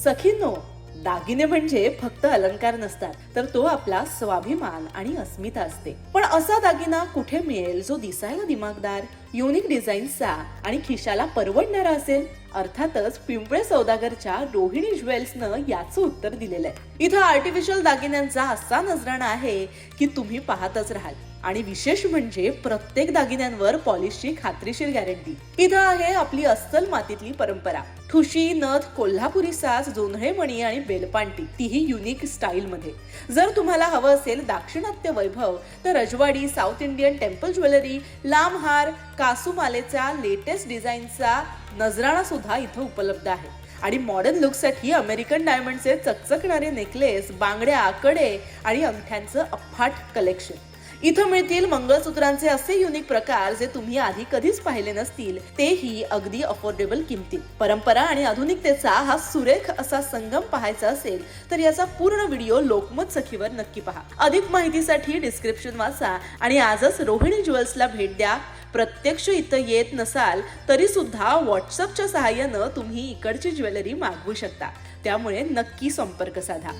सखींनो, दागिने म्हणजे फक्त अलंकार नसतात, तर तो आपला स्वाभिमान आणि अस्मिता असते. पण असा दागिना कुठे मिळेल जो दिसायला दिमागदार, युनिक डिझाईन्सचा आणि खिशाला परवडणारा असेल? अर्थातच पिंपळे सौदागरच्या रोहिणी ज्वेल्सनं याचं उत्तर दिलेलं आहे. इथं आर्टिफिशियल दागिन्यांचा असा नजराणा आहे की तुम्ही पाहतच राहाल. आणि विशेष म्हणजे प्रत्येक दागिन्यांवर पॉलिशची खात्रीशीर गॅरंटी. इथं आहे आपली अस्सल मातीतली परंपरा. ठुशी, नथ, कोल्हापुरी साज, जोंधळे मणी आणि बेलपांटी, तीही युनिक स्टाईल मध्ये. जर तुम्हाला हवं असेल दाक्षिणात्य वैभव, तर रजवाडी, साऊथ इंडियन टेम्पल ज्वेलरी, लांब हार, कासूमालेचा लेटेस्ट डिझाईनचा नजराणा सुद्धा इथं उपलब्ध आहे. आणि मॉडर्न लुकसाठी अमेरिकन डायमंडचे चकचकणारे नेकलेस, बांगड्या, कडे आणि अंगठ्यांचं अफाट कलेक्शन. इथं मिळतील मंगळसूत्रांचे असे युनिक प्रकार जे तुम्ही आधी कधीच पाहिले नसतील, तेही अगदी अफोर्डेबल किमतीत. परंपरा आणि आधुनिकतेचा हा सुरेख असा संगम पाहायचा असेल तर याचा पूर्ण व्हिडिओ लोकमत सखीवर नक्की पहा. अधिक माहितीसाठी डिस्क्रिप्शन वाचा आणि आजच रोहिणी ज्वेल्सला भेट द्या. प्रत्यक्ष इथं येत नसाल तरी सुद्धा व्हॉट्सअपच्या सहाय्यानं तुम्ही इकडची ज्वेलरी मागवू शकता. त्यामुळे नक्की संपर्क साधा.